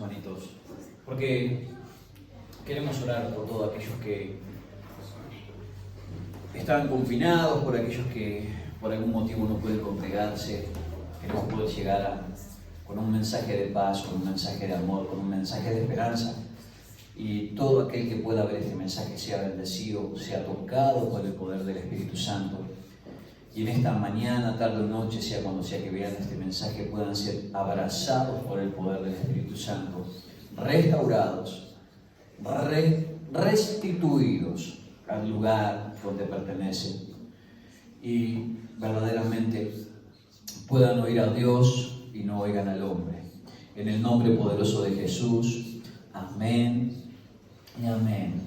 hermanitos, porque queremos orar por todos aquellos que están confinados, por aquellos que por algún motivo no pueden congregarse. Queremos poder llegar con un mensaje de paz, con un mensaje de amor, con un mensaje de esperanza. Y todo aquel que pueda ver este mensaje sea bendecido, sea tocado por el poder del Espíritu Santo. Y en esta mañana, tarde o noche, sea cuando sea que vean este mensaje, puedan ser abrazados por el poder del Espíritu Santo, restaurados, restituidos al lugar donde pertenecen. Y verdaderamente puedan oír a Dios y no oigan al hombre. En el nombre poderoso de Jesús. Amén y amén.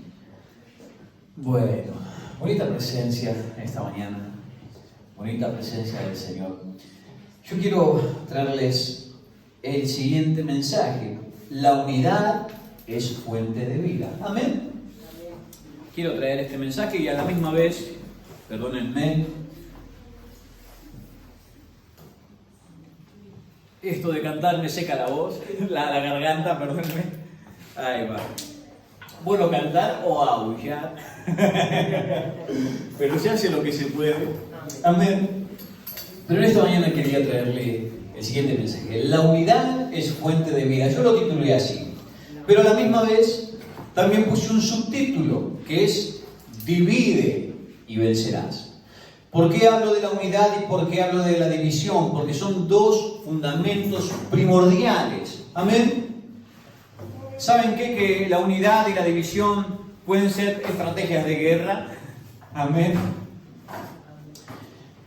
Bueno, bonita presencia esta mañana. Bonita presencia del Señor. Yo quiero traerles el siguiente mensaje. La unidad es fuente de vida. Amén. Quiero traer este mensaje y a la misma vez, perdónenme, esto de cantar me seca la voz, la garganta, perdónenme. Ahí va. Bueno, cantar o aullar. Pero se hace lo que se puede. Amén. Pero en esta mañana quería traerle el siguiente mensaje. La unidad es fuente de vida. Yo lo titulé así. Pero a la misma vez también puse un subtítulo que es Divide y vencerás. ¿Por qué hablo de la unidad y por qué hablo de la división? Porque son dos fundamentos primordiales. Amén. ¿Saben qué? Que la unidad y la división pueden ser estrategias de guerra. Amén.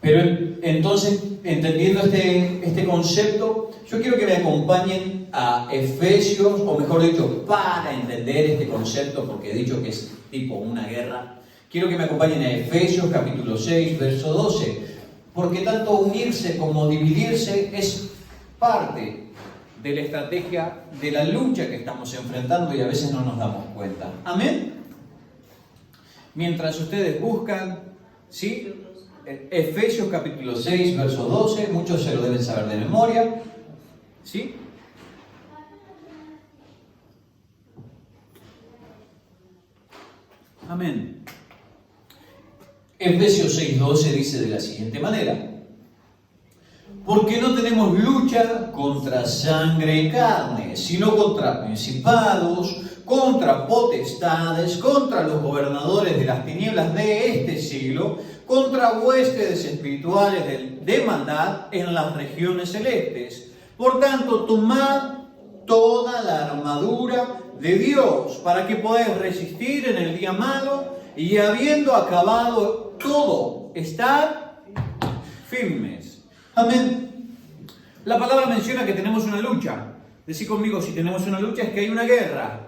Pero entonces, entendiendo este concepto, yo quiero que me acompañen a Efesios, o mejor dicho, para entender este concepto, porque he dicho que es tipo una guerra, quiero que me acompañen a Efesios capítulo 6, verso 12, porque tanto unirse como dividirse es parte de la estrategia de la lucha que estamos enfrentando y a veces no nos damos cuenta. Amén. Mientras ustedes buscan, ¿sí? Efesios capítulo 6, verso 12, muchos se lo deben saber de memoria, ¿sí? Amén. Efesios 6, 12 dice de la siguiente manera: porque no tenemos lucha contra sangre y carne, sino contra principados, contra potestades, contra los gobernadores de las tinieblas de este siglo, contra huéspedes espirituales de maldad en las regiones celestes. Por tanto, tomad toda la armadura de Dios para que podáis resistir en el día malo y habiendo acabado todo, estar firmes. Amén. La palabra menciona que tenemos una lucha. Decí conmigo, si tenemos una lucha es que hay una guerra.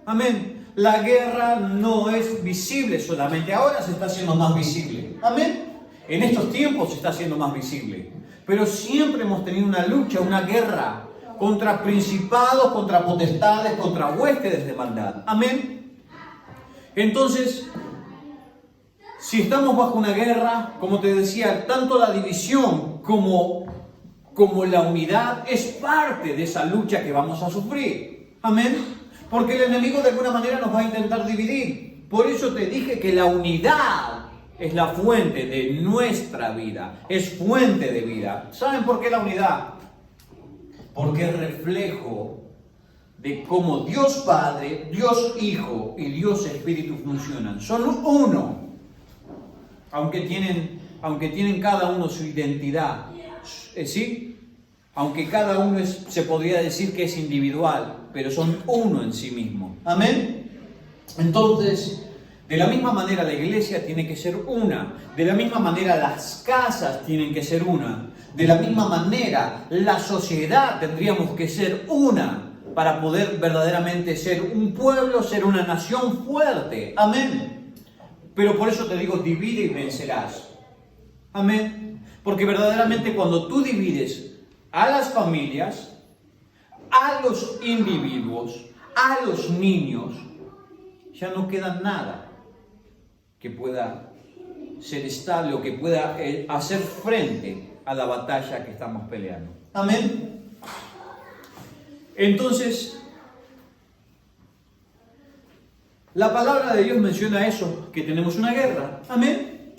Amén. La guerra no es visible solamente, ahora se está haciendo más visible. Amén. En estos tiempos se está haciendo más visible. Pero siempre hemos tenido una lucha, una guerra contra principados, contra potestades, contra huéspedes de maldad. Amén. Entonces, si estamos bajo una guerra, como te decía, tanto la división como la unidad es parte de esa lucha que vamos a sufrir. Amén. Porque el enemigo de alguna manera nos va a intentar dividir. Por eso te dije que la unidad es la fuente de nuestra vida. Es fuente de vida. ¿Saben por qué la unidad? Porque es reflejo de cómo Dios Padre, Dios Hijo y Dios Espíritu funcionan. Son uno. Aunque tienen cada uno su identidad. ¿Sí? Aunque cada uno se podría decir que es individual, pero son uno en sí mismo. Amén. Entonces, de la misma manera la iglesia tiene que ser una. De la misma manera las casas tienen que ser una. De la misma manera la sociedad tendríamos que ser una para poder verdaderamente ser un pueblo, ser una nación fuerte. Amén. Pero por eso te digo, divide y vencerás. Amén. Porque verdaderamente cuando tú divides a las familias, a los individuos, a los niños, ya no queda nada que pueda ser estable o que pueda hacer frente a la batalla que estamos peleando. Amén. Entonces, La palabra de Dios menciona eso, que tenemos una guerra. Amén.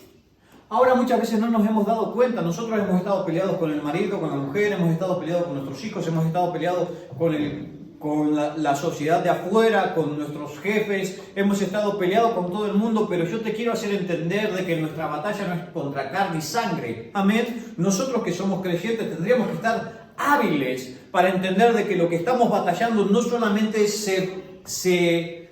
Ahora muchas veces no nos hemos dado cuenta, nosotros hemos estado peleados con el marido, con la mujer, hemos estado peleados con nuestros hijos, hemos estado peleados con la sociedad de afuera, con nuestros jefes, hemos estado peleados con todo el mundo, pero yo te quiero hacer entender de que nuestra batalla no es contra carne y sangre. Amén. Nosotros que somos creyentes tendríamos que estar hábiles para entender de que lo que estamos batallando no solamente se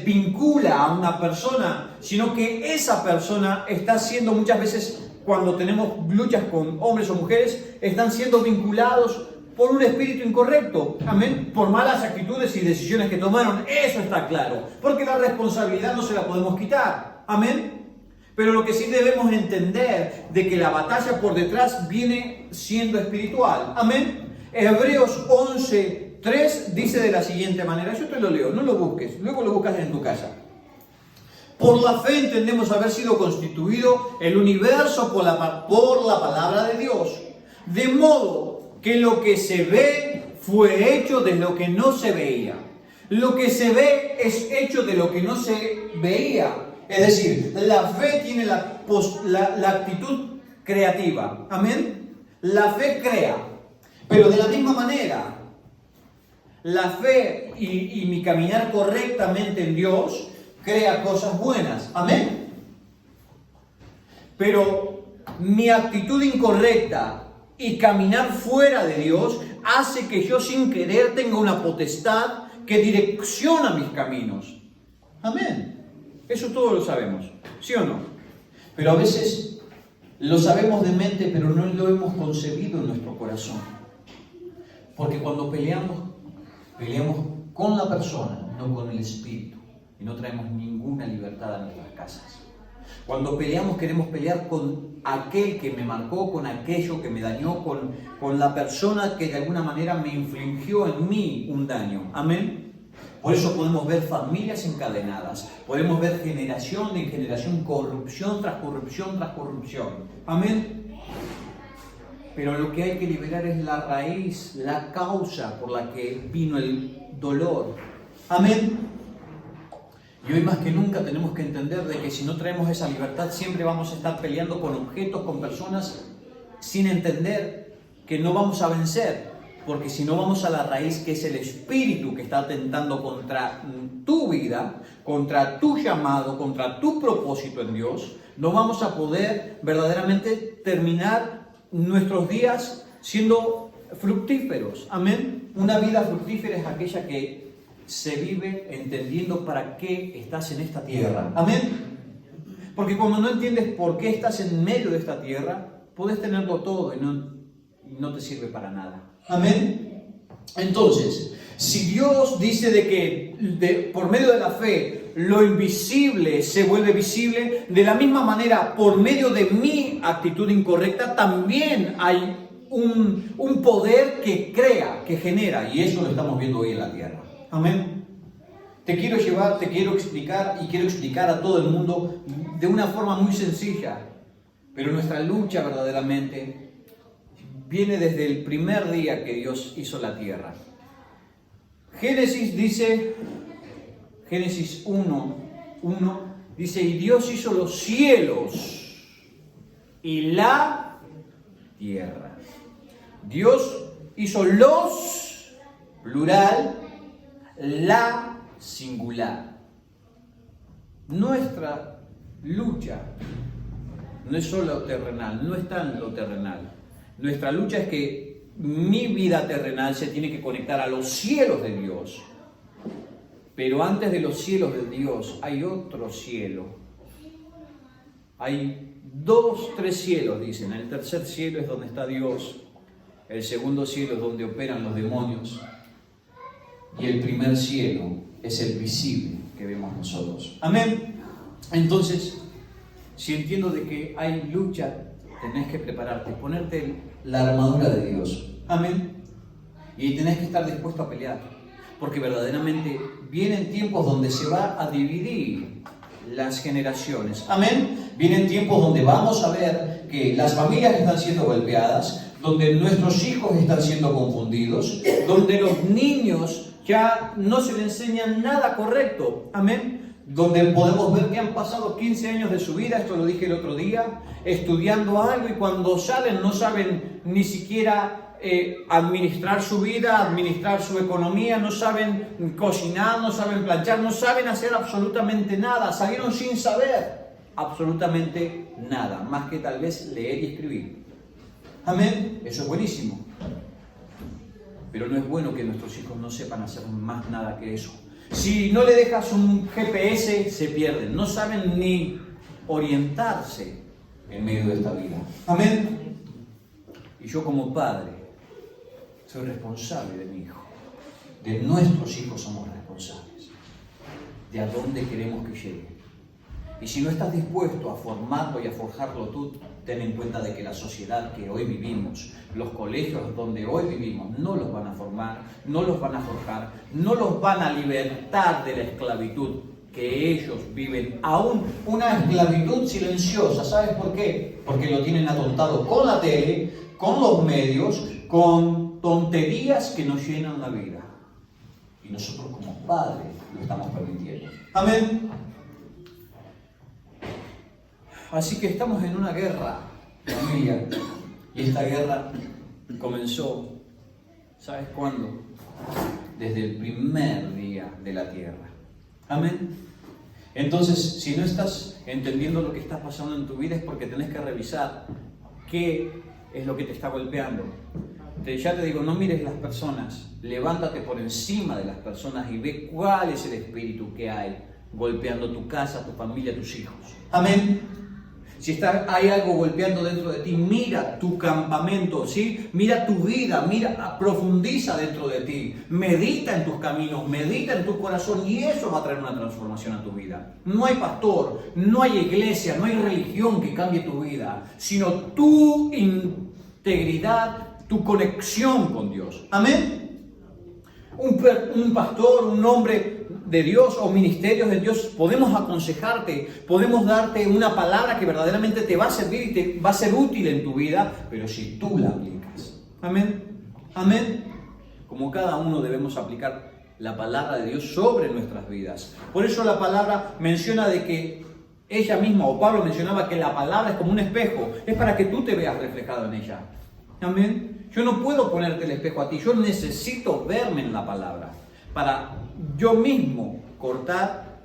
vincula a una persona, sino que esa persona está siendo muchas veces, cuando tenemos luchas con hombres o mujeres, están siendo vinculados por un espíritu incorrecto, amén, por malas actitudes y decisiones que tomaron. Eso está claro, porque la responsabilidad no se la podemos quitar, amén. Pero lo que sí debemos entender de que la batalla por detrás viene siendo espiritual, amén. Hebreos 11:3 dice de la siguiente manera, yo te lo leo, no lo busques, luego lo buscas en tu casa. Por la fe entendemos haber sido constituido el universo por la palabra de Dios, de modo que lo que se ve fue hecho de lo que no se veía. Lo que se ve es hecho de lo que no se veía. Es decir, la fe tiene la actitud creativa. Amén. La fe crea. Pero de la misma manera, la fe y mi caminar correctamente en Dios crea cosas buenas. Amén. Pero mi actitud incorrecta y caminar fuera de Dios hace que yo sin querer tenga una potestad que direcciona mis caminos. Amén. Eso todos lo sabemos, ¿sí o no? Pero a veces lo sabemos de mente, pero no lo hemos concebido en nuestro corazón. Porque cuando peleamos con la persona, no con el espíritu. Y no traemos ninguna libertad a nuestras casas. Cuando peleamos, queremos pelear con aquel que me marcó, con aquello que me dañó, con la persona que de alguna manera me infligió en mí un daño. Amén. Por eso podemos ver familias encadenadas, podemos ver generación en generación, corrupción tras corrupción tras corrupción. Amén. Pero lo que hay que liberar es la raíz, la causa por la que vino el dolor. Amén. Y hoy más que nunca tenemos que entender de que si no traemos esa libertad siempre vamos a estar peleando con objetos, con personas, sin entender que no vamos a vencer. Porque si no vamos a la raíz, que es el espíritu que está atentando contra tu vida, contra tu llamado, contra tu propósito en Dios, no vamos a poder verdaderamente terminar nuestros días siendo fructíferos. Amén. Una vida fructífera es aquella que se vive entendiendo para qué estás en esta tierra. Amén. Porque cuando no entiendes por qué estás en medio de esta tierra, puedes tenerlo todo y no te sirve para nada. Amén. Entonces, si Dios dice de que por medio de la fe lo invisible se vuelve visible, de la misma manera, por medio de mi actitud incorrecta, también hay un poder que crea, que genera, y eso lo estamos viendo hoy en la tierra. Amén. Te quiero explicar y quiero explicar a todo el mundo de una forma muy sencilla, pero nuestra lucha verdaderamente viene desde el primer día que Dios hizo la tierra. Génesis 1:1 dice, y Dios hizo los cielos y la tierra. Dios hizo los, plural, la, singular. Nuestra lucha no es solo terrenal, no está en lo terrenal. Nuestra lucha es que mi vida terrenal se tiene que conectar a los cielos de Dios. Pero antes de los cielos de Dios hay otro cielo. Hay 3 cielos, dicen. El tercer cielo es donde está Dios. El segundo cielo es donde operan los demonios. Y el primer cielo es el visible que vemos nosotros. Amén. Entonces, si entiendo de que hay lucha, tenés que prepararte, ponerte la armadura de Dios. Amén. Y tenés que estar dispuesto a pelear. Porque verdaderamente vienen tiempos donde se va a dividir las generaciones. Amén. Vienen tiempos donde vamos a ver que las familias están siendo golpeadas, donde nuestros hijos están siendo confundidos, donde los niños ya no se les enseña nada correcto. Amén. donde podemos ver que han pasado 15 años de su vida, esto lo dije el otro día, estudiando algo y cuando salen no saben ni siquiera administrar su vida, administrar su economía, no saben cocinar, no saben planchar, no saben hacer absolutamente nada, salieron sin saber absolutamente nada, más que tal vez leer y escribir. Amén, eso es buenísimo. Pero no es bueno que nuestros hijos no sepan hacer más nada que eso. Si no le dejas un GPS, se pierden. No saben ni orientarse en medio de esta vida. Amén. Y yo como padre soy responsable de mi hijo. De nuestros hijos somos responsables. De a dónde queremos que llegue. Y si no estás dispuesto a formarlo y a forjarlo tú, ten en cuenta de que la sociedad que hoy vivimos, los colegios donde hoy vivimos, no los van a formar, no los van a forjar, no los van a libertar de la esclavitud que ellos viven. Aún una esclavitud silenciosa. ¿Sabes por qué? Porque lo tienen atontado con la tele, con los medios, con tonterías que nos llenan la vida. Y nosotros como padres lo estamos permitiendo. Amén. Así que estamos en una guerra, familia, y esta guerra comenzó, ¿sabes cuándo? Desde el primer día de la tierra. Amén. Entonces, si no estás entendiendo lo que está pasando en tu vida es porque tenés que revisar qué es lo que te está golpeando. Ya te digo, no mires las personas, levántate por encima de las personas y ve cuál es el espíritu que hay golpeando tu casa, tu familia, tus hijos. Amén. Si hay algo golpeando dentro de ti, mira tu campamento, ¿sí? Mira tu vida, profundiza dentro de ti, medita en tus caminos, medita en tu corazón y eso va a traer una transformación a tu vida. No hay pastor, no hay iglesia, no hay religión que cambie tu vida, sino tu integridad, tu conexión con Dios. Amén. Un pastor, un hombre de Dios o ministerios de Dios, podemos aconsejarte, podemos darte una palabra que verdaderamente te va a servir y te va a ser útil en tu vida, pero si tú la aplicas. Amén. Amén. Como cada uno debemos aplicar la palabra de Dios sobre nuestras vidas. Por eso la palabra menciona de que ella misma, o Pablo mencionaba que la palabra es como un espejo, es para que tú te veas reflejado en ella. Amén. Yo no puedo ponerte el espejo a ti, yo necesito verme en la palabra para yo mismo cortar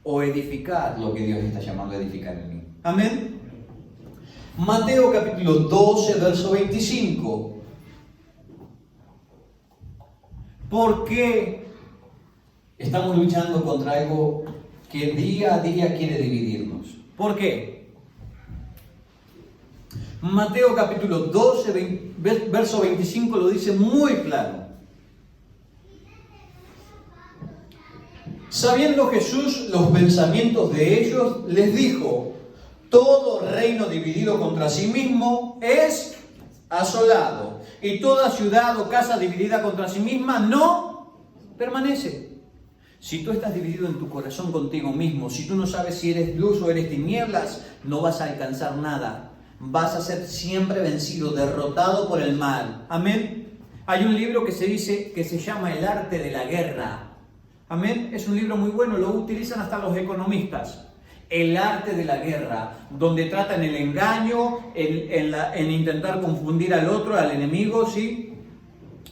o edificar lo que Dios está llamando a edificar en mí. Amén. Mateo capítulo 12, verso 25. ¿Por qué estamos luchando contra algo que día a día quiere dividirnos? ¿Por qué? Mateo capítulo 12, verso 25 lo dice muy claro. Sabiendo Jesús los pensamientos de ellos, les dijo: todo reino dividido contra sí mismo es asolado, y toda ciudad o casa dividida contra sí misma no permanece. Si tú estás dividido en tu corazón contigo mismo, si tú no sabes si eres luz o eres tinieblas, no vas a alcanzar nada. Vas a ser siempre vencido, derrotado por el mal. Amén. Hay un libro que se llama El arte de la guerra. Amén. Es un libro muy bueno, lo utilizan hasta los economistas. El arte de la guerra, donde tratan el engaño, en intentar confundir al otro, al enemigo, ¿sí?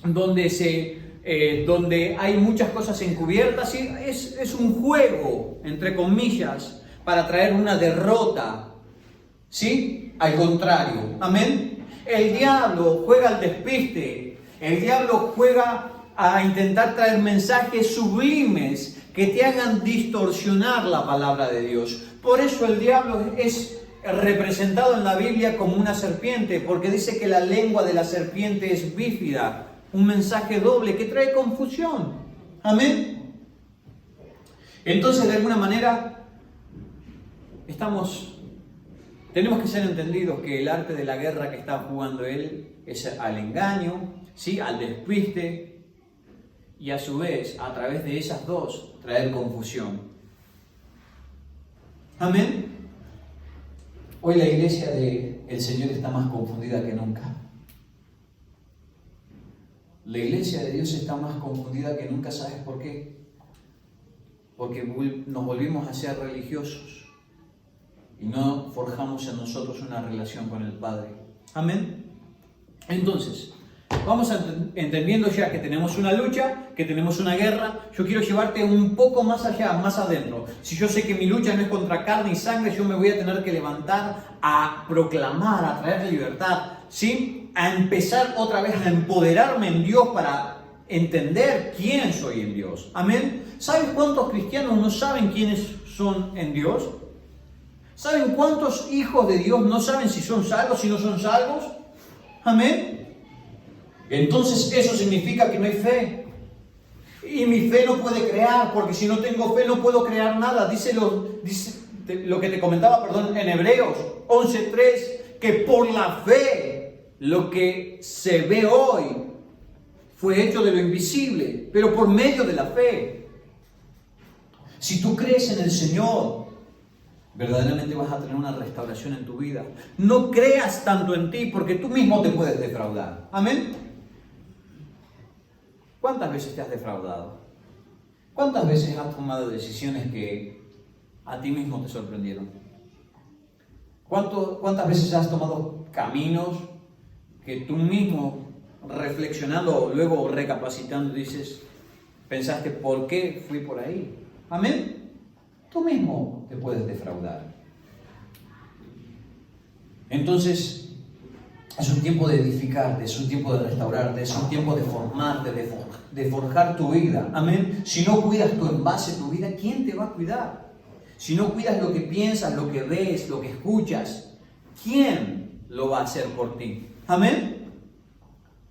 Donde hay muchas cosas encubiertas, ¿sí? Es un juego, entre comillas, para traer una derrota, ¿sí? Al contrario. Amén. El diablo juega al despiste, el diablo juega a intentar traer mensajes sublimes que te hagan distorsionar la palabra de Dios. Por eso el diablo es representado en la Biblia como una serpiente, porque dice que la lengua de la serpiente es bífida, un mensaje doble que trae confusión. Amén. Entonces, de alguna manera, tenemos que ser entendidos que el arte de la guerra que está jugando él es al engaño, ¿sí? Al despiste, y a su vez, a través de esas dos, traer confusión. Amén. Hoy la iglesia del Señor está más confundida que nunca. La iglesia de Dios está más confundida que nunca. ¿Sabes por qué? porque nos volvimos a ser religiosos y no forjamos en nosotros una relación con el Padre. Amén. Entonces, vamos entendiendo ya que tenemos una lucha, que tenemos una guerra. Yo quiero llevarte un poco más allá, más adentro. Si yo sé que mi lucha no es contra carne y sangre, yo me voy a tener que levantar a proclamar, a traer libertad, ¿sí? A empezar otra vez a empoderarme en Dios para entender quién soy en Dios. Amén. ¿Sabes cuántos cristianos no saben quiénes son en Dios? ¿Saben cuántos hijos de Dios no saben si son salvos, si no son salvos? Amén. Entonces eso significa que no hay fe. Y mi fe no puede crear, porque si no tengo fe no puedo crear nada. Dice lo que te comentaba, en Hebreos 11:3, que por la fe lo que se ve hoy fue hecho de lo invisible, pero por medio de la fe. Si tú crees en el Señor, verdaderamente vas a tener una restauración en tu vida. No creas tanto en ti, porque tú mismo te puedes defraudar. Amén. ¿Cuántas veces te has defraudado? ¿Cuántas veces has tomado decisiones que a ti mismo te sorprendieron? ¿Cuántas veces has tomado caminos que tú mismo, reflexionando o luego recapacitando, dices, pensaste, ¿por qué fui por ahí? Amén. Tú mismo te puedes defraudar. Entonces, es un tiempo de edificarte, es un tiempo de restaurarte, es un tiempo de formarte, de forjar tu vida. Amén. Si no cuidas tu envase, tu vida, ¿quién te va a cuidar? Si no cuidas lo que piensas, lo que ves, lo que escuchas, ¿quién lo va a hacer por ti? Amén.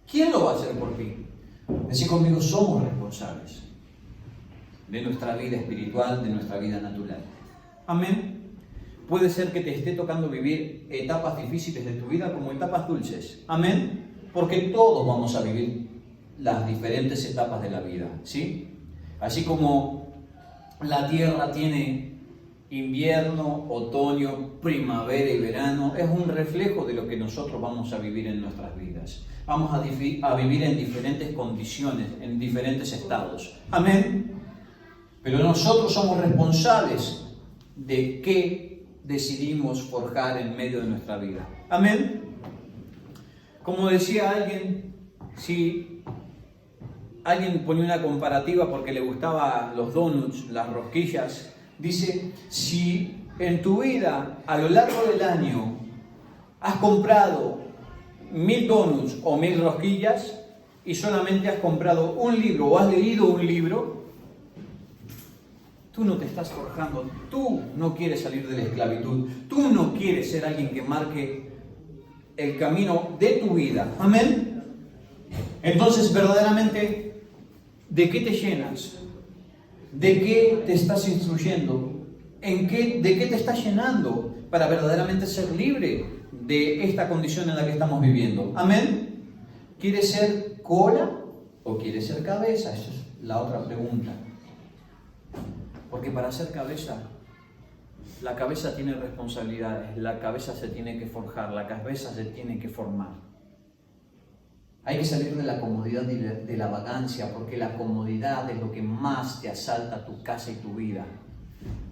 ¿Quién lo va a hacer por ti? Decí conmigo, somos responsables de nuestra vida espiritual, de nuestra vida natural. Amén. Puede ser que te esté tocando vivir etapas difíciles de tu vida como etapas dulces. Amén. Porque todos vamos a vivir las diferentes etapas de la vida, ¿sí? Así como la tierra tiene invierno, otoño, primavera y verano, es un reflejo de lo que nosotros vamos a vivir en nuestras vidas. Vamos a vivir en diferentes condiciones, en diferentes estados. Amén. Pero nosotros somos responsables de qué decidimos forjar en medio de nuestra vida. Amén. Como decía alguien, si alguien ponía una comparativa porque le gustaban los donuts, las rosquillas, dice, si en tu vida a lo largo del año has comprado 1000 donuts o 1000 rosquillas y solamente has comprado un libro o has leído un libro, tú no te estás forjando, tú no quieres salir de la esclavitud, tú no quieres ser alguien que marque el camino de tu vida. Amén. Entonces, verdaderamente, ¿de qué te llenas? ¿De qué te estás instruyendo? ¿De qué te estás llenando para verdaderamente ser libre de esta condición en la que estamos viviendo? Amén. ¿Quieres ser cola o quieres ser cabeza? Esa es la otra pregunta. Porque para ser cabeza, la cabeza tiene responsabilidades, la cabeza se tiene que forjar, la cabeza se tiene que formar. Hay que salir de la comodidad y de la vagancia, porque la comodidad es lo que más te asalta tu casa y tu vida.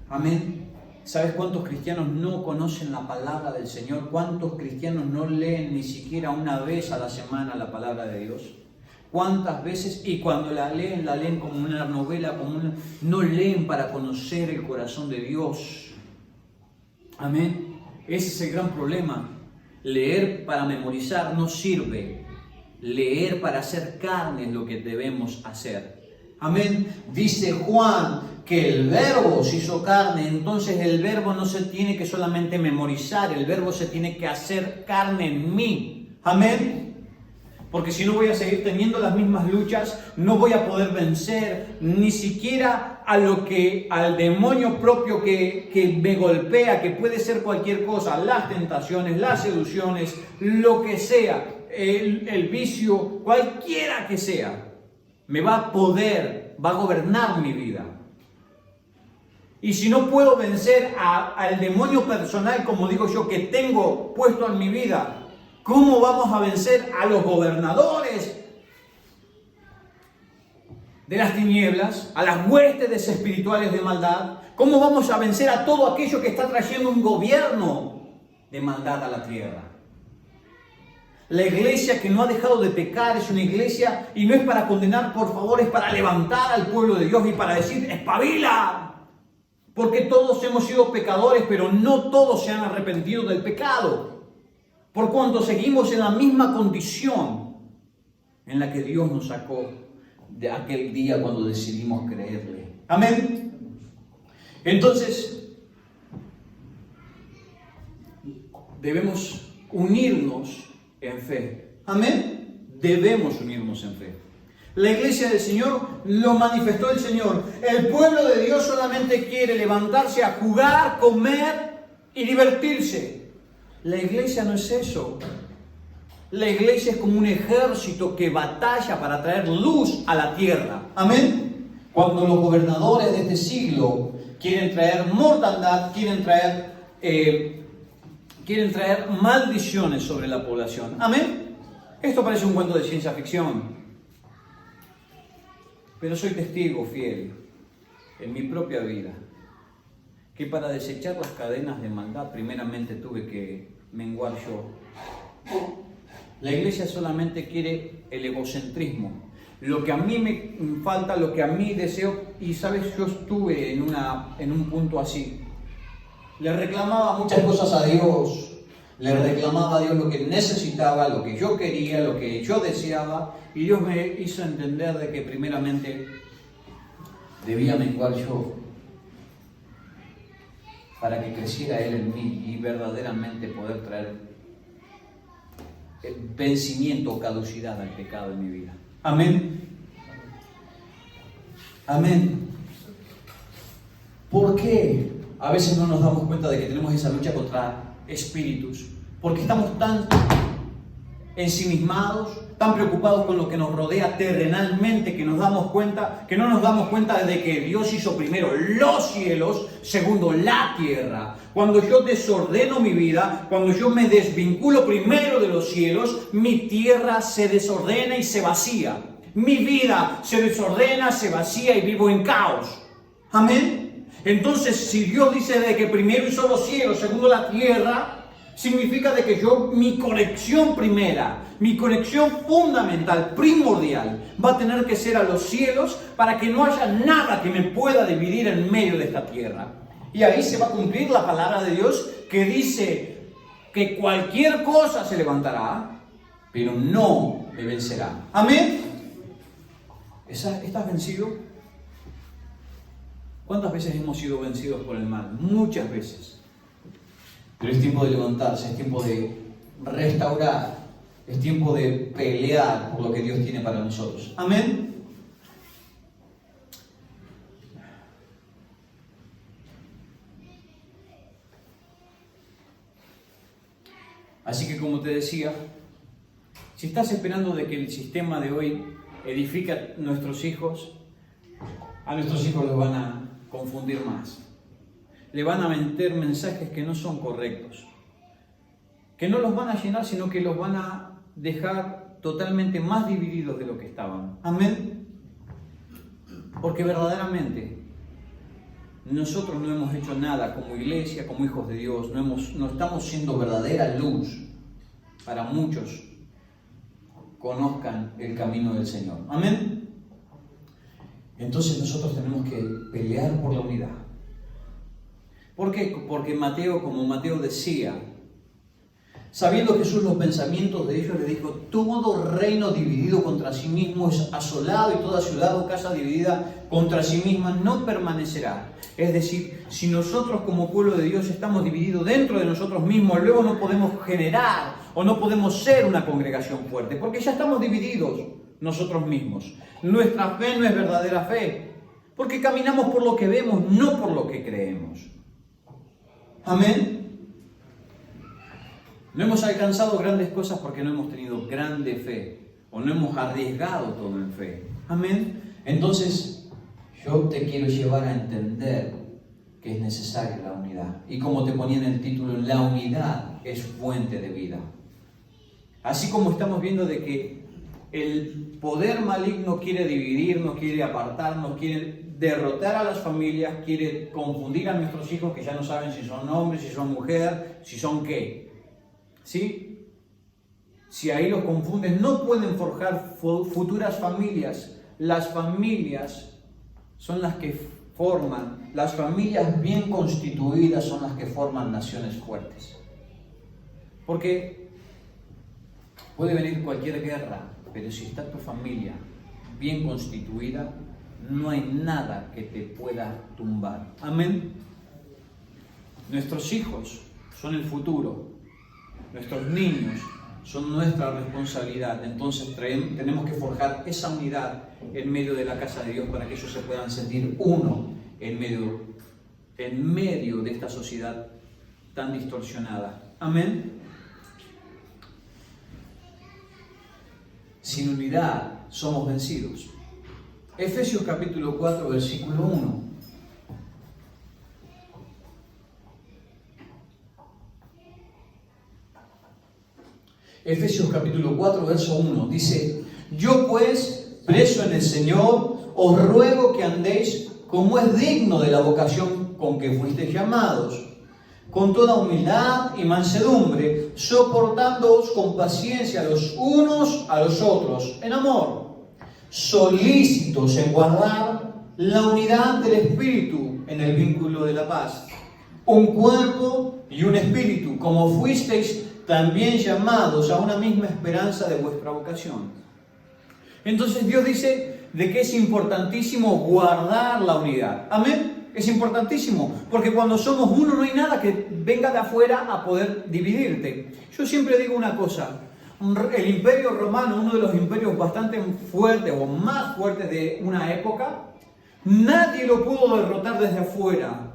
Amén. ¿Sabes cuántos cristianos no conocen la palabra del Señor? ¿Cuántos cristianos no leen ni siquiera una vez a la semana la palabra de Dios? ¿Cuántas veces? Y cuando la leen como una novela, no leen para conocer el corazón de Dios. Amén. Ese es el gran problema. Leer para memorizar no sirve. Leer para hacer carne es lo que debemos hacer. Amén. Dice Juan que el verbo se hizo carne, entonces el verbo no se tiene que solamente memorizar, el verbo se tiene que hacer carne en mí. Amén. Porque si no voy a seguir teniendo las mismas luchas, no voy a poder vencer ni siquiera al demonio propio que me golpea, que puede ser cualquier cosa, las tentaciones, las seducciones, lo que sea, el vicio, cualquiera que sea, va a gobernar mi vida. Y si no puedo vencer al demonio personal, como digo yo, que tengo puesto en mi vida, ¿cómo vamos a vencer a los gobernadores de las tinieblas, a las huestes espirituales de maldad? ¿Cómo vamos a vencer a todo aquello que está trayendo un gobierno de maldad a la tierra? La iglesia que no ha dejado de pecar es una iglesia, y no es para condenar, por favor, es para levantar al pueblo de Dios y para decir, ¡espabila! Porque todos hemos sido pecadores, pero no todos se han arrepentido del pecado. Por cuanto seguimos en la misma condición en la que Dios nos sacó de aquel día cuando decidimos creerle. Amén. Entonces, debemos unirnos en fe. Amén. Debemos unirnos en fe. La iglesia del Señor lo manifestó el Señor. El pueblo de Dios solamente quiere levantarse a jugar, comer y divertirse. La iglesia no es eso. La iglesia es como un ejército que batalla para traer luz a la tierra. Amén. Cuando los gobernadores de este siglo quieren traer mortandad, quieren traer maldiciones sobre la población. Amén. Esto parece un cuento de ciencia ficción. Pero soy testigo fiel en mi propia vida que para desechar las cadenas de maldad primeramente tuve que menguar yo. La iglesia solamente quiere el egocentrismo, lo que a mí me falta, lo que a mí deseo. Y sabes, yo estuve en un punto así. Le reclamaba muchas cosas a Dios. Le reclamaba a Dios lo que necesitaba, lo que yo quería, lo que yo deseaba. Y Dios me hizo entender de que primeramente debía menguar yo para que creciera Él en mí y verdaderamente poder traer el vencimiento o caducidad al pecado en mi vida. Amén. Amén. ¿Por qué a veces no nos damos cuenta de que tenemos esa lucha contra espíritus? Porque estamos tan ensimismados, tan preocupados con lo que nos rodea terrenalmente, que no nos damos cuenta de que Dios hizo primero los cielos, segundo la tierra. Cuando yo desordeno mi vida, cuando yo me desvinculo primero de los cielos, mi tierra se desordena y se vacía. Mi vida se desordena, se vacía y vivo en caos. Amén. Entonces, si Dios dice de que primero hizo los cielos, segundo la tierra, significa de que mi conexión primera, mi conexión fundamental, primordial, va a tener que ser a los cielos para que no haya nada que me pueda dividir en medio de esta tierra. Y ahí se va a cumplir la palabra de Dios que dice que cualquier cosa se levantará, pero no me vencerá. Amén. ¿Estás vencido? ¿Cuántas veces hemos sido vencidos por el mal? Muchas veces. Pero es tiempo de levantarse, es tiempo de restaurar, es tiempo de pelear por lo que Dios tiene para nosotros. Amén. Así que, como te decía, si estás esperando de que el sistema de hoy edifique a nuestros hijos los van a confundir más. Le van a meter mensajes que no son correctos, que no los van a llenar, sino que los van a dejar totalmente más divididos de lo que estaban. Amén. Porque verdaderamente nosotros no hemos hecho nada como iglesia, como hijos de Dios, no estamos siendo verdadera luz para muchos conozcan el camino del Señor. Amén. Entonces nosotros tenemos que pelear por la unidad. ¿Por qué? Porque como Mateo decía, sabiendo Jesús los pensamientos de ellos, le dijo: todo reino dividido contra sí mismo es asolado, y toda ciudad o casa dividida contra sí misma no permanecerá. Es decir, si nosotros como pueblo de Dios estamos divididos dentro de nosotros mismos, luego no podemos generar o no podemos ser una congregación fuerte, porque ya estamos divididos nosotros mismos. Nuestra fe no es verdadera fe, porque caminamos por lo que vemos, no por lo que creemos. Amén. No hemos alcanzado grandes cosas porque no hemos tenido grande fe, o no hemos arriesgado todo en fe. Amén. Entonces, yo te quiero llevar a entender que es necesaria la unidad. Y como te ponía en el título, la unidad es fuente de vida. Así como estamos viendo de que el poder maligno quiere dividirnos, quiere apartarnos, quiere derrotar a las familias, quiere confundir a nuestros hijos que ya no saben si son hombres, si son mujer, si son qué. ¿Sí? Si ahí los confundes, no pueden forjar futuras familias. Las familias son las que forman, las familias bien constituidas son las que forman naciones fuertes. Porque puede venir cualquier guerra, pero si está tu familia bien constituida, no hay nada que te pueda tumbar. Amén. Nuestros hijos son el futuro. Nuestros niños son nuestra responsabilidad. Entonces tenemos que forjar esa unidad en medio de la casa de Dios para que ellos se puedan sentir uno en medio de esta sociedad tan distorsionada. Amén. Sin unidad somos vencidos. Efesios capítulo 4, versículo 1. Efesios capítulo 4, verso 1. Dice: yo pues, preso en el Señor, os ruego que andéis como es digno de la vocación con que fuisteis llamados, con toda humildad y mansedumbre, soportándoos con paciencia los unos a los otros, en amor, solícitos en guardar la unidad del Espíritu en el vínculo de la paz. Un cuerpo y un espíritu, como fuisteis también llamados a una misma esperanza de vuestra vocación. Entonces Dios dice de que es importantísimo guardar la unidad. Amén. Es importantísimo, porque cuando somos uno no hay nada que venga de afuera a poder dividirte. Yo siempre digo una cosa: el Imperio Romano, uno de los imperios bastante fuertes o más fuertes de una época, nadie lo pudo derrotar desde afuera,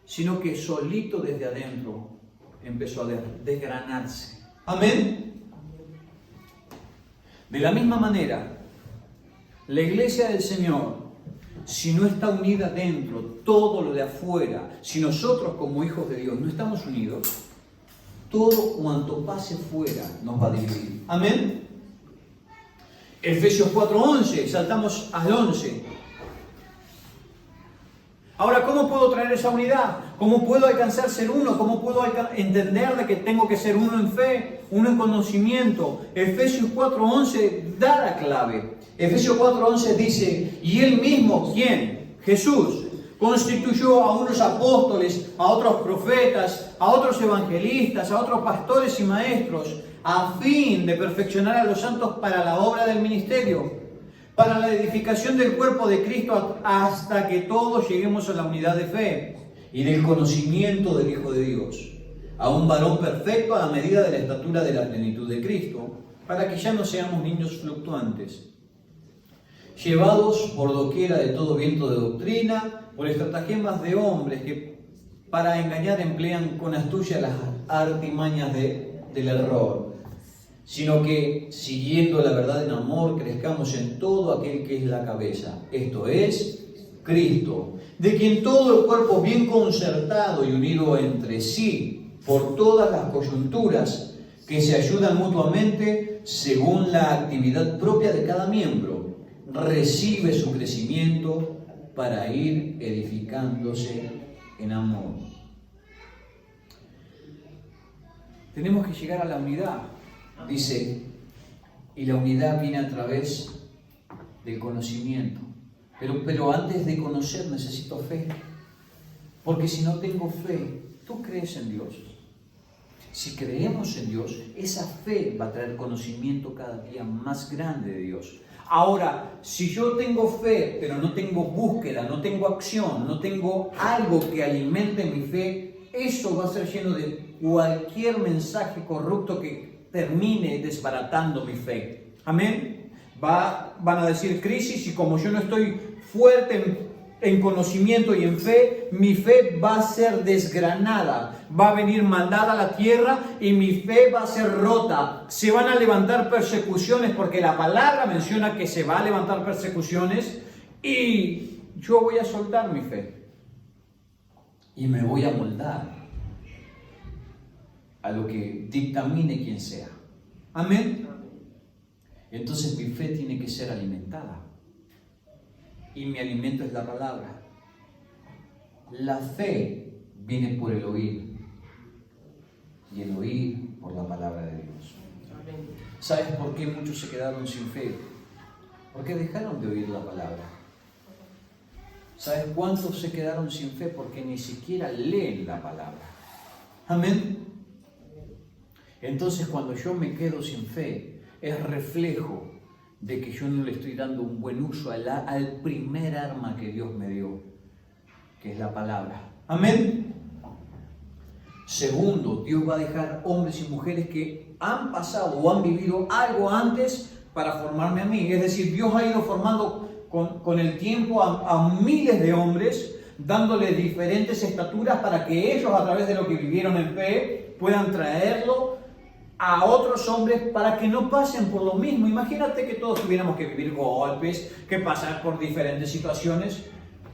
sino que solito desde adentro empezó a desgranarse. Amén. De la misma manera, la iglesia del Señor, si no está unida dentro, todo lo de afuera, si nosotros como hijos de Dios no estamos unidos, todo cuanto pase fuera nos va a dividir. Amén. Efesios 4:11, saltamos al 11. Ahora, ¿cómo puedo traer esa unidad? ¿Cómo puedo alcanzar ser uno? ¿Cómo puedo entender de que tengo que ser uno en fe, uno en conocimiento? Efesios 4:11 da la clave. Efesios 4:11 dice: y Él mismo, ¿quién? Jesús, constituyó a unos apóstoles, a otros profetas, a otros evangelistas, a otros pastores y maestros, a fin de perfeccionar a los santos para la obra del ministerio, para la edificación del cuerpo de Cristo, hasta que todos lleguemos a la unidad de fe y del conocimiento del Hijo de Dios, a un varón perfecto a la medida de la estatura de la plenitud de Cristo, para que ya no seamos niños fluctuantes, llevados por doquiera de todo viento de doctrina, por estratagemas de hombres que para engañar emplean con astucia las artimañas del error, sino que, siguiendo la verdad en amor, crezcamos en todo aquel que es la cabeza, esto es, Cristo, de quien todo el cuerpo bien concertado y unido entre sí, por todas las coyunturas, que se ayudan mutuamente según la actividad propia de cada miembro, recibe su crecimiento para ir edificándose en amor. Tenemos que llegar a la unidad. Dice, y la unidad viene a través del conocimiento. Pero antes de conocer necesito fe. Porque si no tengo fe, tú crees en Dios. Si creemos en Dios, esa fe va a traer conocimiento cada día más grande de Dios. Ahora, si yo tengo fe, pero no tengo búsqueda, no tengo acción, no tengo algo que alimente mi fe, eso va a ser lleno de cualquier mensaje corrupto que termine desbaratando mi fe. Amén. Van a decir crisis, y como yo no estoy fuerte en conocimiento y en fe, mi fe va a ser desgranada, va a venir maldad a la tierra y mi fe va a ser rota. Se van a levantar persecuciones, porque la palabra menciona que se va a levantar persecuciones, y yo voy a soltar mi fe y me voy a moldar a lo que dictamine quien sea. Amén. Entonces mi fe tiene que ser alimentada. Y mi alimento es la palabra. La fe viene por el oír. Y el oír por la palabra de Dios. ¿Sabes por qué muchos se quedaron sin fe? Porque dejaron de oír la palabra. ¿Sabes cuántos se quedaron sin fe? Porque ni siquiera leen la palabra. Amén. Entonces cuando yo me quedo sin fe, es reflejo de que yo no le estoy dando un buen uso al primer arma que Dios me dio, que es la palabra. Amén. Segundo, Dios va a dejar hombres y mujeres que han pasado o han vivido algo antes para formarme a mí. Es decir, Dios ha ido formando con el tiempo a miles de hombres, dándoles diferentes estaturas para que ellos, a través de lo que vivieron en fe, puedan traerlo a otros hombres para que no pasen por lo mismo. Imagínate que todos tuviéramos que vivir golpes, que pasar por diferentes situaciones,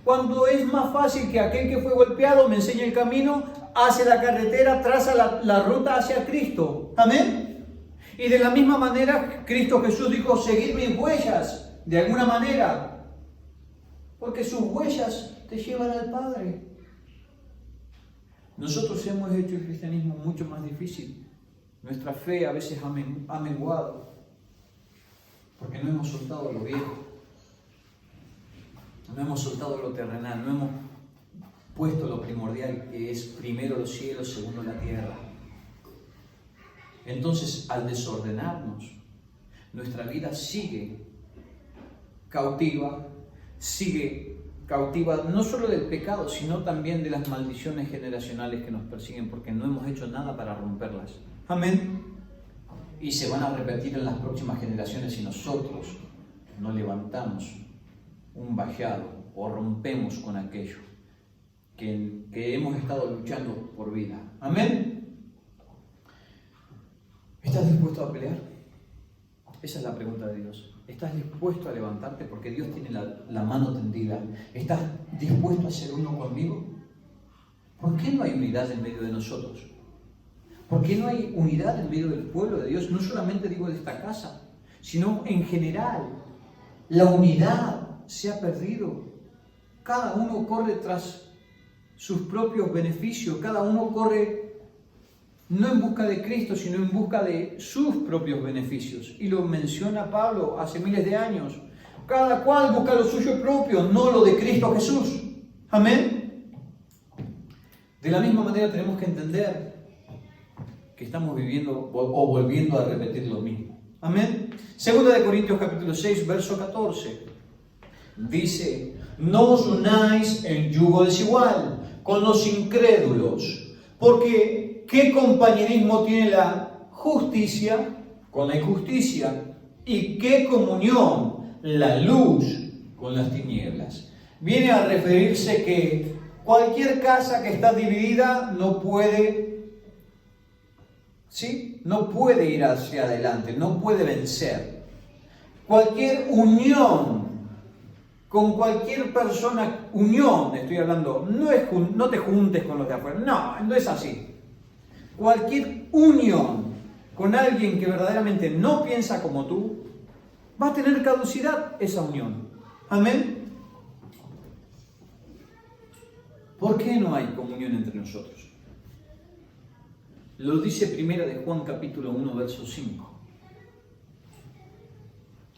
cuando es más fácil que aquel que fue golpeado me enseñe el camino, hace la carretera, traza la ruta hacia Cristo. Amén. Y de la misma manera, Cristo Jesús dijo, seguid mis huellas, de alguna manera, porque sus huellas te llevan al Padre. Nosotros hemos hecho el cristianismo mucho más difícil. Nuestra fe a veces ha menguado, porque no hemos soltado lo viejo, no hemos soltado lo terrenal, no hemos puesto lo primordial, que es primero los cielos, segundo la tierra. Entonces, al desordenarnos, nuestra vida sigue cautiva no solo del pecado, sino también de las maldiciones generacionales que nos persiguen, porque no hemos hecho nada para romperlas. Amén. Y se van a repetir en las próximas generaciones si nosotros no levantamos un vallado o rompemos con aquello que hemos estado luchando por vida. Amén. ¿Estás dispuesto a pelear? Esa es la pregunta de Dios. ¿Estás dispuesto a levantarte? Porque Dios tiene la mano tendida. ¿Estás dispuesto a ser uno conmigo? ¿Por qué no hay unidad en medio de nosotros? ¿Por qué no hay unidad en medio del pueblo de Dios? No solamente digo de esta casa, sino en general. La unidad se ha perdido. Cada uno corre tras sus propios beneficios. Cada uno corre no en busca de Cristo, sino en busca de sus propios beneficios. Y lo menciona Pablo hace miles de años. Cada cual busca lo suyo propio, no lo de Cristo Jesús. Amén. De la misma manera tenemos que entender que estamos viviendo o volviendo a repetir lo mismo. Amén. Segunda de Corintios capítulo 6, verso 14. Dice, no os unáis en yugo desigual con los incrédulos, porque ¿qué compañerismo tiene la justicia con la injusticia? ¿Y qué comunión la luz con las tinieblas? Viene a referirse que cualquier casa que está dividida no puede ir hacia adelante, no puede vencer. Cualquier unión con cualquier persona, unión, estoy hablando, no te juntes con los de afuera, no es así. Cualquier unión con alguien que verdaderamente no piensa como tú, va a tener caducidad esa unión. Amén. ¿Por qué no hay comunión entre nosotros? Lo dice Primera de Juan capítulo 1, verso 5.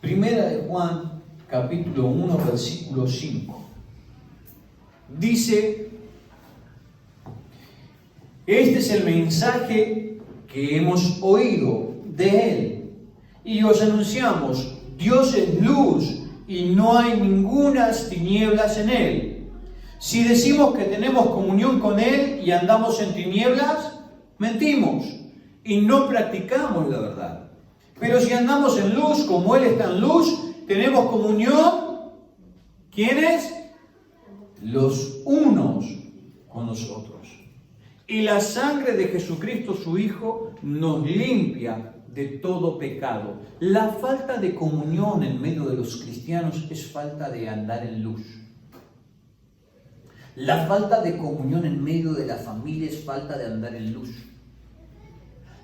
Primera de Juan capítulo 1, versículo 5. Dice, este es el mensaje que hemos oído de Él y os anunciamos, Dios es luz y no hay ningunas tinieblas en Él. Si decimos que tenemos comunión con Él y andamos en tinieblas, mentimos y no practicamos la verdad. Pero si andamos en luz como Él está en luz, tenemos comunión. ¿Quiénes? Los unos con los otros. Y la sangre de Jesucristo, su Hijo, nos limpia de todo pecado. La falta de comunión en medio de los cristianos es falta de andar en luz. La falta de comunión en medio de la familia es falta de andar en luz.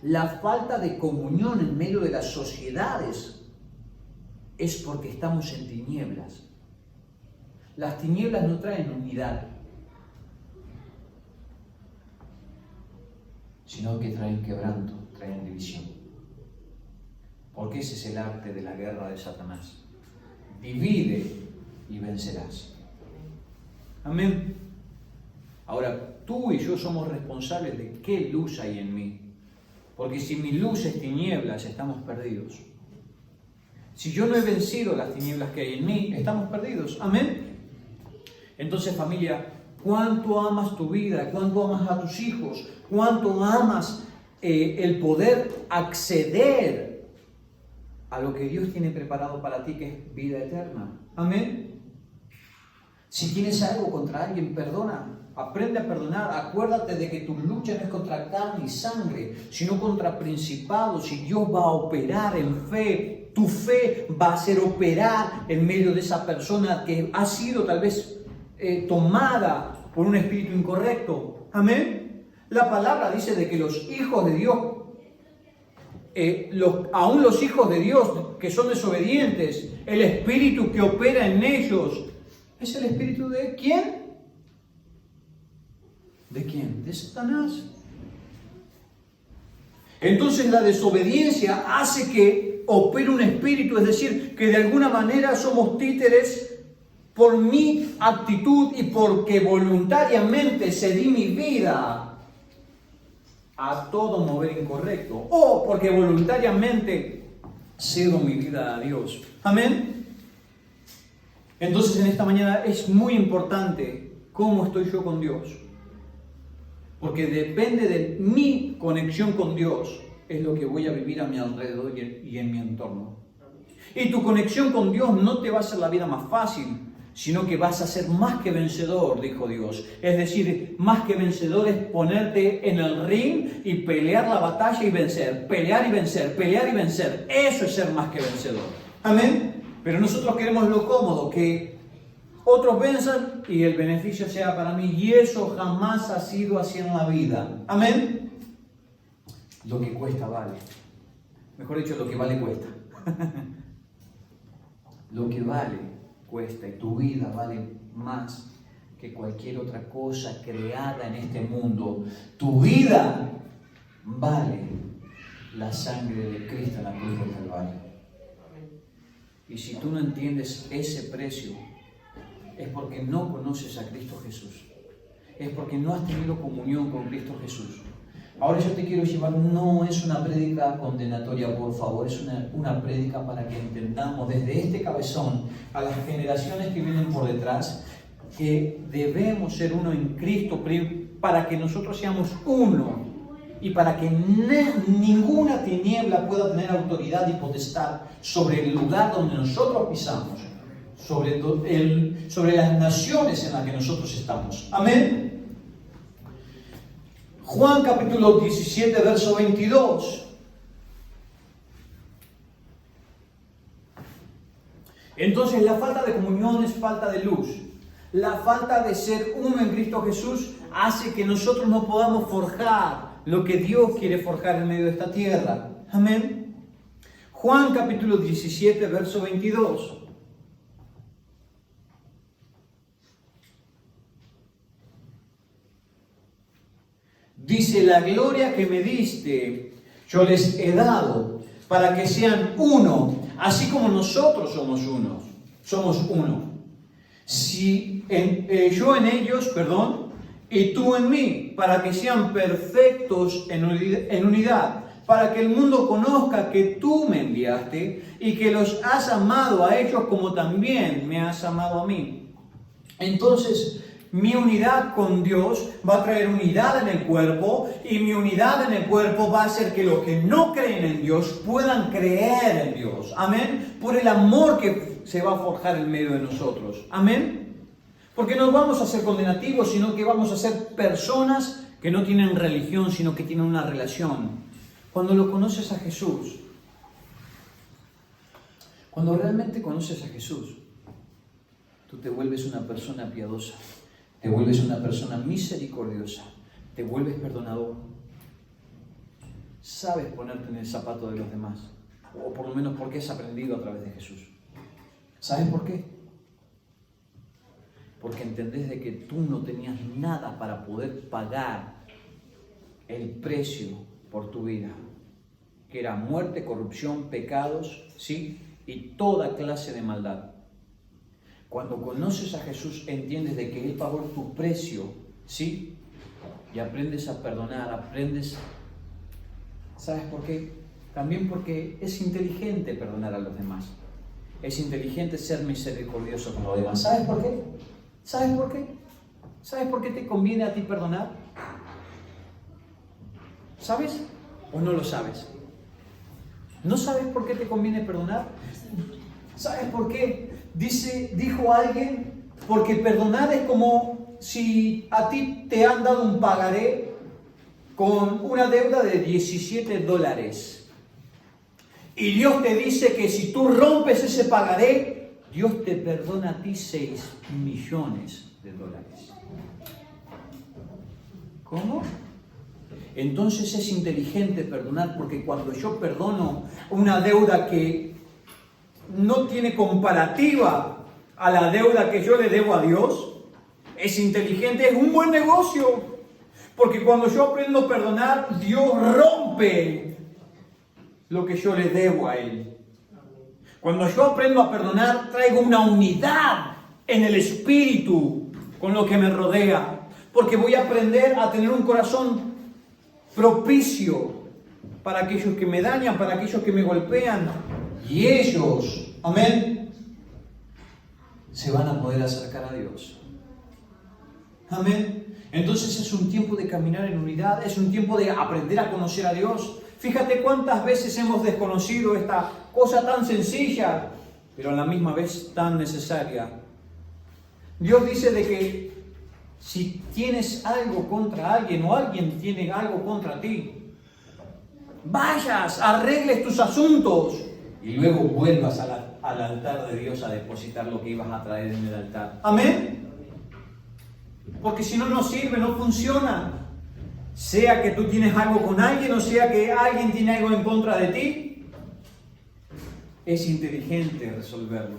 La falta de comunión en medio de las sociedades es porque estamos en tinieblas. Las tinieblas no traen unidad, sino que traen quebranto, traen división. Porque ese es el arte de la guerra de Satanás. Divide y vencerás. Amén. Ahora, tú y yo somos responsables de qué luz hay en mí. Porque si mi luz es tinieblas, estamos perdidos. Si yo no he vencido las tinieblas que hay en mí, estamos perdidos. Amén. Entonces, familia, ¿cuánto amas tu vida? ¿Cuánto amas a tus hijos? ¿Cuánto amas el poder acceder a lo que Dios tiene preparado para ti, que es vida eterna? Amén. Si tienes algo contra alguien, perdona. Aprende a perdonar. Acuérdate de que tu lucha no es contra carne y sangre, sino contra principados. Y Dios va a operar en fe. Tu fe va a hacer operar en medio de esa persona que ha sido tal vez tomada por un espíritu incorrecto. Amén. La palabra dice de que los hijos de Dios, aún los hijos de Dios que son desobedientes, el espíritu que opera en ellos es el espíritu de ¿quién? ¿De quién? De Satanás. Entonces la desobediencia hace que opere un espíritu, es decir, que de alguna manera somos títeres por mi actitud y porque voluntariamente cedí mi vida a todo mover incorrecto, o porque voluntariamente cedo mi vida a Dios. Amén. Entonces en esta mañana es muy importante cómo estoy yo con Dios, porque depende de mi conexión con Dios, es lo que voy a vivir a mi alrededor y en mi entorno. Y tu conexión con Dios no te va a hacer la vida más fácil, sino que vas a ser más que vencedor, dijo Dios. Es decir, más que vencedor es ponerte en el ring y pelear la batalla y vencer, pelear y vencer, pelear y vencer. Eso es ser más que vencedor. Amén. Pero nosotros queremos lo cómodo, que otros venzan y el beneficio sea para mí. Y eso jamás ha sido así en la vida. Amén. Lo que cuesta vale. Mejor dicho, lo que vale cuesta. Lo que vale cuesta, y tu vida vale más que cualquier otra cosa creada en este mundo. Tu vida vale la sangre de Cristo en la cruz del Calvario. Y si tú no entiendes ese precio, es porque no conoces a Cristo Jesús. Es porque no has tenido comunión con Cristo Jesús. Ahora yo te quiero llevar, no es una prédica condenatoria, por favor, es una prédica para que entendamos desde este cabezón a las generaciones que vienen por detrás que debemos ser uno en Cristo para que nosotros seamos uno y para que ninguna tiniebla pueda tener autoridad y potestad sobre el lugar donde nosotros pisamos, sobre las naciones en las que nosotros estamos. Amén. Juan capítulo 17, verso 22. Entonces la falta de comunión es falta de luz. La falta de ser uno en Cristo Jesús hace que nosotros no podamos forjar lo que Dios quiere forjar en medio de esta tierra. Amén. Juan capítulo 17, verso 22. Dice, la gloria que me diste, yo les he dado, para que sean uno, así como nosotros somos uno. Somos uno. Yo en ellos, y tú en mí, para que sean perfectos en unidad, para que el mundo conozca que tú me enviaste y que los has amado a ellos como también me has amado a mí. Entonces, mi unidad con Dios va a traer unidad en el cuerpo, y mi unidad en el cuerpo va a hacer que los que no creen en Dios puedan creer en Dios. Amén. Por el amor que se va a forjar en medio de nosotros. Amén. Porque no vamos a ser condenativos, sino que vamos a ser personas que no tienen religión, sino que tienen una relación. Cuando lo conoces a Jesús, cuando realmente conoces a Jesús, tú te vuelves una persona piadosa. Te vuelves una persona misericordiosa, te vuelves perdonador, sabes ponerte en el zapato de los demás, o por lo menos porque has aprendido a través de Jesús. ¿Sabes por qué? Porque entendés de que tú no tenías nada para poder pagar el precio por tu vida, que era muerte, corrupción, pecados, ¿sí? Y toda clase de maldad. Cuando conoces a Jesús, entiendes de que Él pagó tu precio, ¿sí? Y aprendes a perdonar, aprendes... ¿Sabes por qué? También porque es inteligente perdonar a los demás. Es inteligente ser misericordioso con los demás. ¿Sabes por qué? ¿Sabes por qué? ¿Sabes por qué te conviene a ti perdonar? ¿Sabes o no lo sabes? ¿No sabes por qué te conviene perdonar? ¿Sabes por qué? Dijo alguien, porque perdonar es como si a ti te han dado un pagaré con una deuda de $17. Y Dios te dice que si tú rompes ese pagaré, Dios te perdona a ti $6 millones. ¿Cómo? Entonces es inteligente perdonar, porque cuando yo perdono una deuda que no tiene comparativa a la deuda que yo le debo a Dios, es inteligente, es un buen negocio. Porque cuando yo aprendo a perdonar, Dios rompe lo que yo le debo a Él. Cuando yo aprendo a perdonar, traigo una unidad en el espíritu con lo que me rodea. Porque voy a aprender a tener un corazón propicio para aquellos que me dañan, para aquellos que me golpean. Y ellos, amén, se van a poder acercar a Dios. Amén. Entonces es un tiempo de caminar en unidad, es un tiempo de aprender a conocer a Dios. Fíjate cuántas veces hemos desconocido esta cosa tan sencilla, pero a la misma vez tan necesaria. Dios dice de que si tienes algo contra alguien o alguien tiene algo contra ti, vayas, arregles tus asuntos y luego vuelvas al altar de Dios a depositar lo que ibas a traer en el altar. Amén. Porque si no, no sirve, no funciona. Sea que tú tienes algo con alguien o sea que alguien tiene algo en contra de ti, es inteligente resolverlo.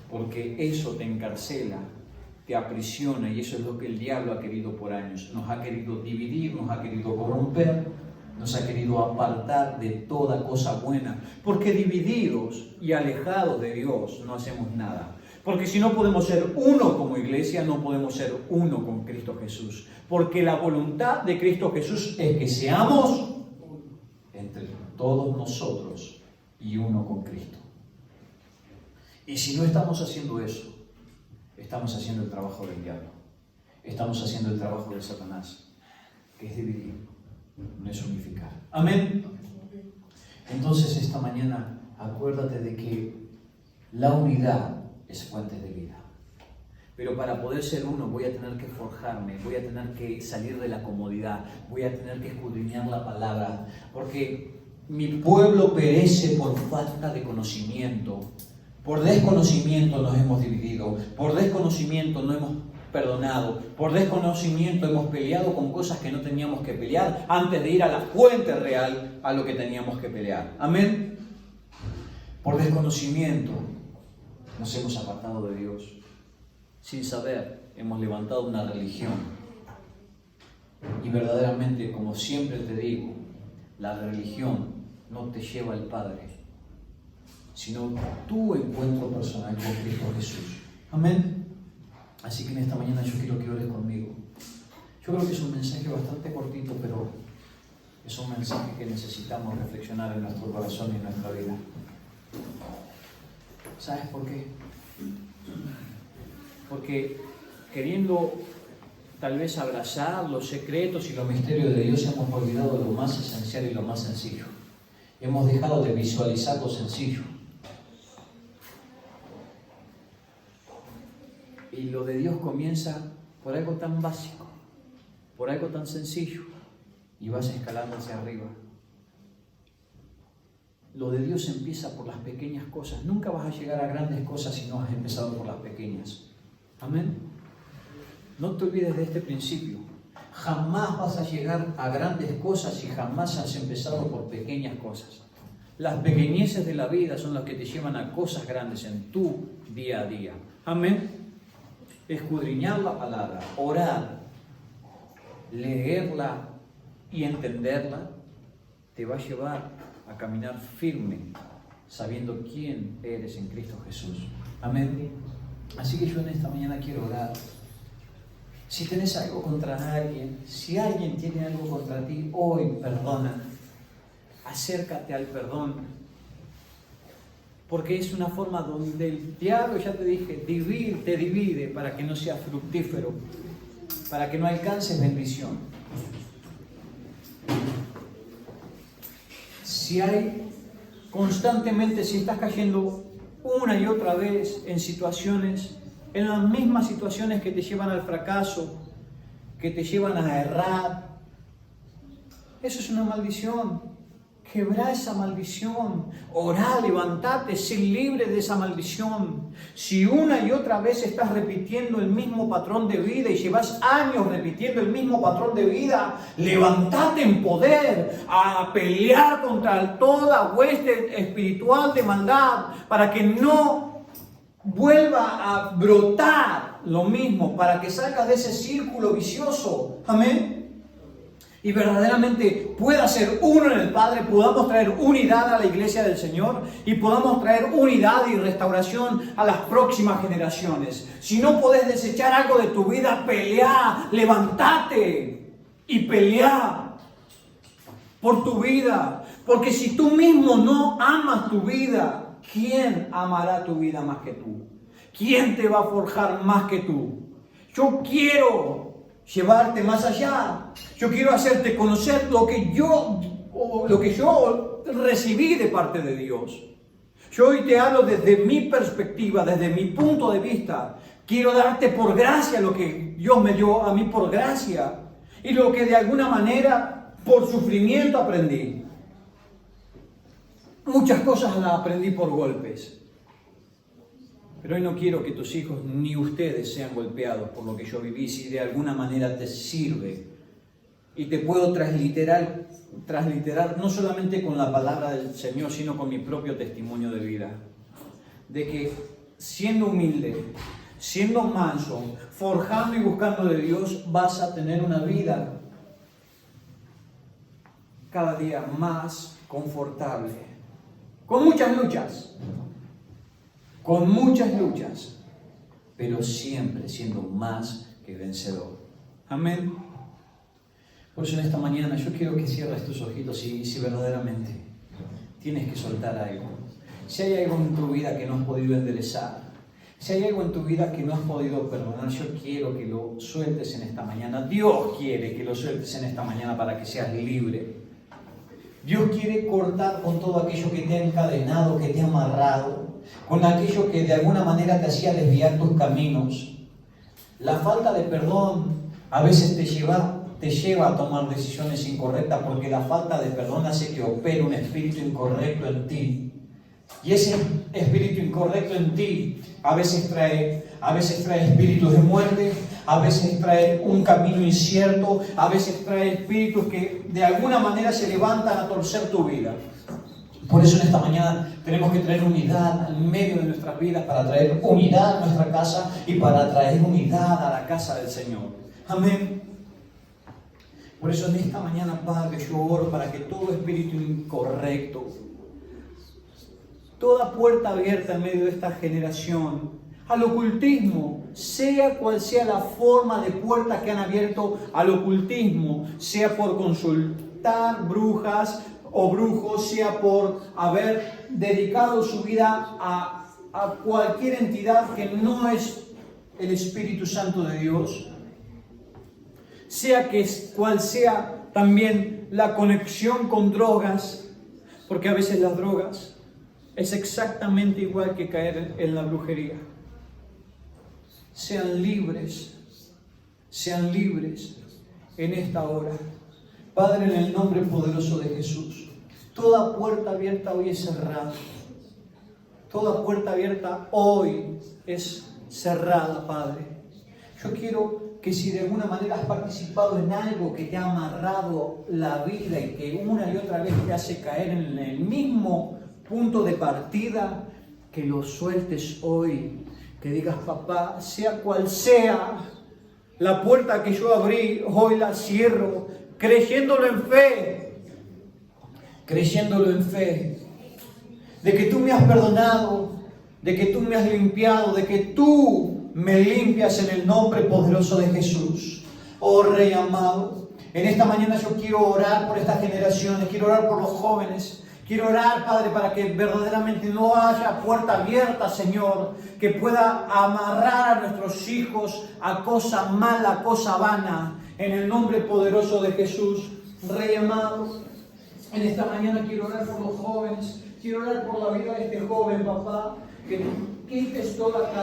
Porque eso te encarcela, te aprisiona, y eso es lo que el diablo ha querido por años. Nos ha querido dividir, nos ha querido corromper, nos ha querido apartar de toda cosa buena. Porque divididos y alejados de Dios no hacemos nada. Porque si no podemos ser uno como iglesia, no podemos ser uno con Cristo Jesús. Porque la voluntad de Cristo Jesús es que seamos entre todos nosotros y uno con Cristo. Y si no estamos haciendo eso, estamos haciendo el trabajo del diablo. Estamos haciendo el trabajo de Satanás, que es dividir, no es unificar. Amén. Entonces esta mañana acuérdate de que la unidad es fuente de vida. Pero para poder ser uno voy a tener que forjarme, voy a tener que salir de la comodidad, voy a tener que escudriñar la palabra, porque mi pueblo perece por falta de conocimiento. Por desconocimiento nos hemos dividido, por desconocimiento no hemos perdonado, por desconocimiento hemos peleado con cosas que no teníamos que pelear antes de ir a la fuente real a lo que teníamos que pelear. Amén. Por desconocimiento nos hemos apartado de Dios. Sin saber, hemos levantado una religión. Y verdaderamente, como siempre te digo, la religión no te lleva al Padre, sino tu encuentro personal con Cristo Jesús. Amén. Así que en esta mañana yo quiero que ores conmigo. Yo creo que es un mensaje bastante cortito, pero es un mensaje que necesitamos reflexionar en nuestro corazón y en nuestra vida. ¿Sabes por qué? Porque queriendo tal vez abrazar los secretos y los misterios de Dios, hemos olvidado lo más esencial y lo más sencillo. Hemos dejado de visualizar lo sencillo. Y lo de Dios comienza por algo tan básico, por algo tan sencillo, y vas escalando hacia arriba. Lo de Dios empieza por las pequeñas cosas. Nunca vas a llegar a grandes cosas si no has empezado por las pequeñas. Amén. No te olvides de este principio. Jamás vas a llegar a grandes cosas si jamás has empezado por pequeñas cosas. Las pequeñeces de la vida son las que te llevan a cosas grandes en tu día a día. Amén. Escudriñar la palabra, orar, leerla y entenderla, te va a llevar a caminar firme, sabiendo quién eres en Cristo Jesús. Amén. Así que yo en esta mañana quiero orar. Si tenés algo contra alguien, si alguien tiene algo contra ti, hoy perdona. Acércate al perdón. Porque es una forma donde el diablo, ya te dije, te divide para que no seas fructífero, para que no alcances bendición. Si estás cayendo una y otra vez en situaciones, en las mismas situaciones que te llevan al fracaso, que te llevan a errar, eso es una maldición. Quebrá esa maldición, orá, levantate, sé libre de esa maldición. Si una y otra vez estás repitiendo el mismo patrón de vida y llevas años repitiendo el mismo patrón de vida, levantate en poder a pelear contra toda hueste espiritual de maldad para que no vuelva a brotar lo mismo, para que salgas de ese círculo vicioso. Amén. Y verdaderamente pueda ser uno en el Padre, podamos traer unidad a la iglesia del Señor y podamos traer unidad y restauración a las próximas generaciones. Si no podés desechar algo de tu vida, pelea, levántate y pelea por tu vida. Porque si tú mismo no amas tu vida, ¿quién amará tu vida más que tú? ¿Quién te va a forjar más que tú? Yo quiero llevarte más allá. Yo quiero hacerte conocer lo que yo recibí de parte de Dios. Yo hoy te hablo desde mi perspectiva, desde mi punto de vista. Quiero darte por gracia lo que Dios me dio a mí por gracia y lo que de alguna manera por sufrimiento aprendí. Muchas cosas las aprendí por golpes. Pero hoy no quiero que tus hijos ni ustedes sean golpeados por lo que yo viví, si de alguna manera te sirve. Y te puedo transliterar no solamente con la palabra del Señor, sino con mi propio testimonio de vida. De que siendo humilde, siendo manso, forjando y buscando de Dios, vas a tener una vida cada día más confortable. Con muchas luchas, pero siempre siendo más que vencedor. Amén. Por eso en esta mañana yo quiero que cierres tus ojitos y si verdaderamente tienes que soltar algo. Si hay algo en tu vida que no has podido enderezar, si hay algo en tu vida que no has podido perdonar, yo quiero que lo sueltes en esta mañana. Dios quiere que lo sueltes en esta mañana para que seas libre. Dios quiere cortar con todo aquello que te ha encadenado, que te ha amarrado, con aquello que de alguna manera te hacía desviar tus caminos. La falta de perdón a veces te lleva a tomar decisiones incorrectas, porque la falta de perdón hace que opere un espíritu incorrecto en ti. Y ese espíritu incorrecto en ti a veces trae espíritus de muerte, a veces trae un camino incierto, a veces trae espíritus que de alguna manera se levantan a torcer tu vida. Por eso en esta mañana tenemos que traer unidad en medio de nuestras vidas, para traer unidad a nuestra casa y para traer unidad a la casa del Señor. Amén. Por eso en esta mañana, Padre, yo oro para que todo espíritu incorrecto, toda puerta abierta en medio de esta generación, al ocultismo, sea cual sea la forma de puerta que han abierto al ocultismo, sea por consultar brujas o brujos, sea por haber dedicado su vida a cualquier entidad que no es el Espíritu Santo de Dios, sea cual sea también la conexión con drogas, porque a veces las drogas es exactamente igual que caer en la brujería. Sean libres en esta hora. Padre, en el nombre poderoso de Jesús, toda puerta abierta hoy es cerrada. Toda puerta abierta hoy es cerrada, Padre. Yo quiero que si de alguna manera has participado en algo que te ha amarrado la vida y que una y otra vez te hace caer en el mismo punto de partida, que lo sueltes hoy, que digas, papá, sea cual sea la puerta que yo abrí, hoy la cierro, creyéndolo en fe, de que tú me has perdonado, de que tú me has limpiado, de que tú me limpias en el nombre poderoso de Jesús. Oh Rey amado, en esta mañana yo quiero orar por estas generaciones, quiero orar por los jóvenes, quiero orar, Padre, para que verdaderamente no haya puerta abierta, Señor, que pueda amarrar a nuestros hijos a cosa mala, a cosa vana, en el nombre poderoso de Jesús. Rey amado, en esta mañana quiero orar por los jóvenes, quiero orar por la vida de este joven, papá, que quites toda cadena.